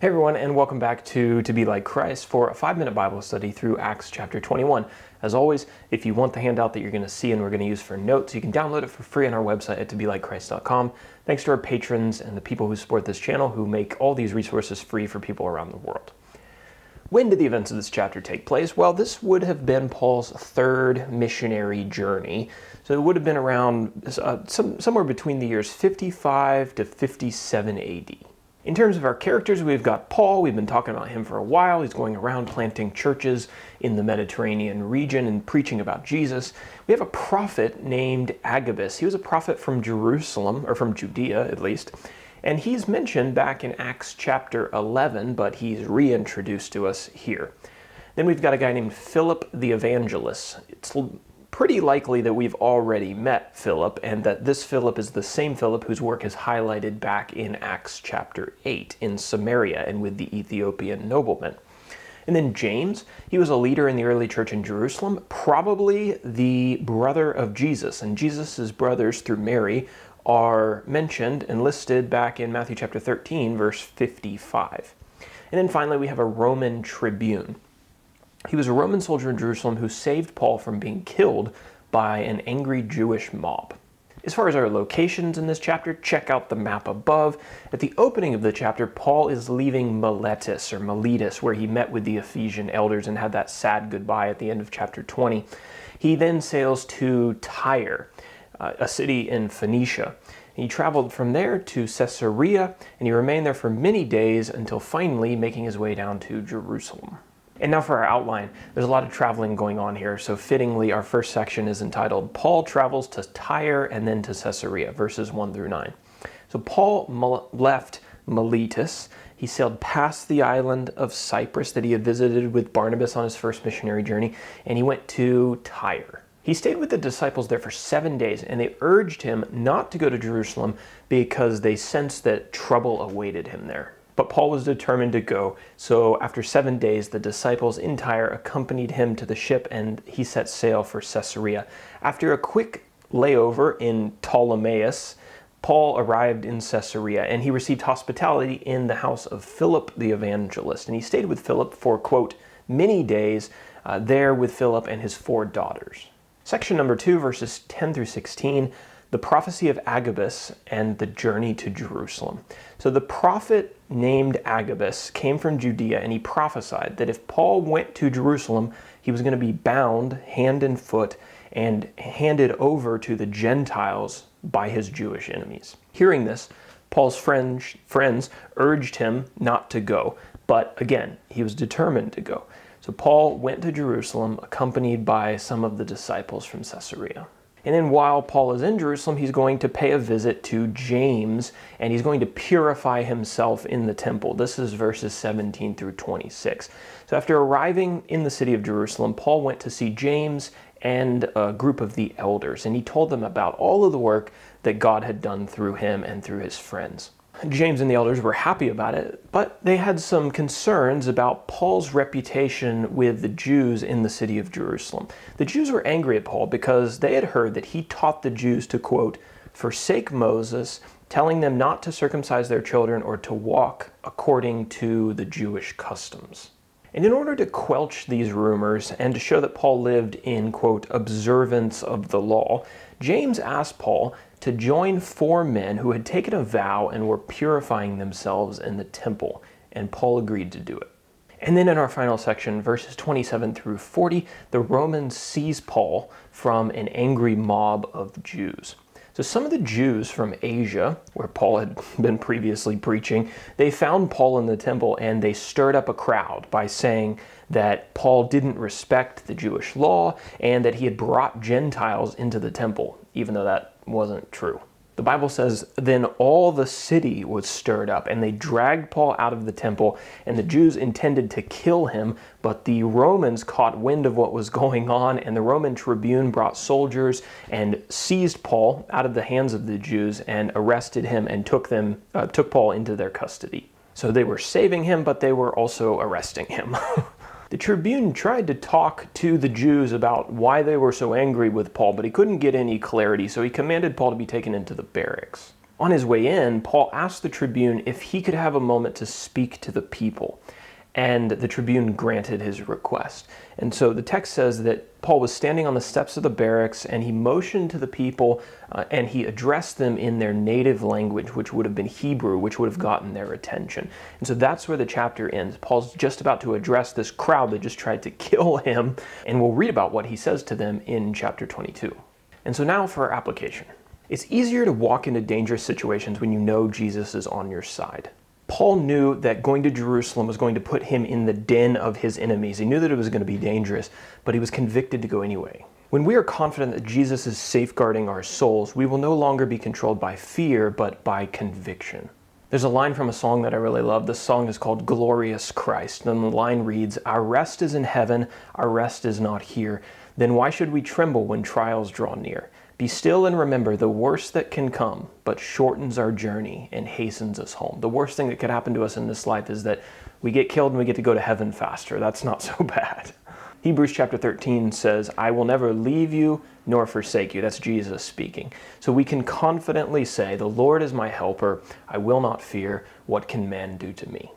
Hey everyone, and welcome back to Be Like Christ for a 5-minute Bible study through Acts chapter 21. As always, if you want the handout that you're going to see and we're going to use for notes, you can download it for free on our website at tobelikechrist.com. Thanks to our patrons and the people who support this channel who make all these resources free for people around the world. When did the events of this chapter take place? Well, this would have been Paul's third missionary journey. So it would have been around somewhere between the years 55 to 57 AD. In terms of our characters, we've got Paul. We've been talking about him for a while. He's going around planting churches in the Mediterranean region and preaching about Jesus. We have a prophet named Agabus. He was a prophet from Jerusalem, or from Judea at least, and he's mentioned back in Acts chapter 11, but he's reintroduced to us here. Then we've got a guy named Philip the Evangelist. It's pretty likely that we've already met Philip, and that this Philip is the same Philip whose work is highlighted back in Acts chapter 8 in Samaria and with the Ethiopian nobleman. And then James, he was a leader in the early church in Jerusalem, probably the brother of Jesus, and Jesus' brothers through Mary are mentioned and listed back in Matthew chapter 13, verse 55. And then finally we have a Roman tribune. He was a Roman soldier in Jerusalem who saved Paul from being killed by an angry Jewish mob. As far as our locations in this chapter, check out the map above. At the opening of the chapter, Paul is leaving Miletus, where he met with the Ephesian elders and had that sad goodbye at the end of chapter 20. He then sails to Tyre, a city in Phoenicia. He traveled from there to Caesarea, and he remained there for many days until finally making his way down to Jerusalem. And now for our outline. There's a lot of traveling going on here, so fittingly our first section is entitled Paul Travels to Tyre and then to Caesarea, verses 1 through 9. So Paul left Miletus. He sailed past the island of Cyprus that he had visited with Barnabas on his first missionary journey, and he went to Tyre. He stayed with the disciples there for 7 days, and they urged him not to go to Jerusalem because they sensed that trouble awaited him there. But Paul was determined to go, so after 7 days, the disciples in Tyre accompanied him to the ship, and he set sail for Caesarea. After a quick layover in Ptolemais, Paul arrived in Caesarea, and he received hospitality in the house of Philip the Evangelist. And he stayed with Philip for, quote, many days there with Philip and his 4 daughters. Section number 2, verses 10 through 16, the prophecy of Agabus and the journey to Jerusalem. So the prophet named Agabus came from Judea, and he prophesied that if Paul went to Jerusalem, he was going to be bound hand and foot and handed over to the Gentiles by his Jewish enemies. Hearing this, Paul's friends urged him not to go, but again, he was determined to go. So Paul went to Jerusalem accompanied by some of the disciples from Caesarea. And then while Paul is in Jerusalem, he's going to pay a visit to James, and he's going to purify himself in the temple. This is verses 17 through 26. So after arriving in the city of Jerusalem, Paul went to see James and a group of the elders, and he told them about all of the work that God had done through him and through his friends. James and the elders were happy about it, but they had some concerns about Paul's reputation with the Jews in the city of Jerusalem. The Jews were angry at Paul because they had heard that he taught the Jews to, quote, forsake Moses, telling them not to circumcise their children or to walk according to the Jewish customs. And in order to quelch these rumors and to show that Paul lived in, quote, observance of the law, James asked Paul to join 4 men who had taken a vow and were purifying themselves in the temple, and Paul agreed to do it. And then in our final section, verses 27 through 40, the Romans seize Paul from an angry mob of Jews. So some of the Jews from Asia, where Paul had been previously preaching, they found Paul in the temple, and they stirred up a crowd by saying that Paul didn't respect the Jewish law and that he had brought Gentiles into the temple, even though that wasn't true. The Bible says, then all the city was stirred up, and they dragged Paul out of the temple, and the Jews intended to kill him, but the Romans caught wind of what was going on, and the Roman tribune brought soldiers and seized Paul out of the hands of the Jews and arrested him and took Paul into their custody. So they were saving him, but they were also arresting him. The tribune tried to talk to the Jews about why they were so angry with Paul, but he couldn't get any clarity, so he commanded Paul to be taken into the barracks. On his way in, Paul asked the tribune if he could have a moment to speak to the people, and the tribune granted his request. And so the text says that Paul was standing on the steps of the barracks, and he motioned to the people, and he addressed them in their native language, which would have been Hebrew, which would have gotten their attention. And so that's where the chapter ends. Paul's just about to address this crowd that just tried to kill him, and we'll read about what he says to them in chapter 22. And so now for our application. It's easier to walk into dangerous situations when you know Jesus is on your side. Paul knew that going to Jerusalem was going to put him in the den of his enemies. He knew that it was going to be dangerous, but he was convicted to go anyway. When we are confident that Jesus is safeguarding our souls, we will no longer be controlled by fear, but by conviction. There's a line from a song that I really love. The song is called Glorious Christ, and the line reads, "Our rest is in heaven, our rest is not here. Then why should we tremble when trials draw near? Be still and remember the worst that can come, but shortens our journey and hastens us home." The worst thing that could happen to us in this life is that we get killed and we get to go to heaven faster. That's not so bad. Hebrews chapter 13 says, "I will never leave you nor forsake you." That's Jesus speaking. So we can confidently say, "The Lord is my helper. I will not fear. What can man do to me?"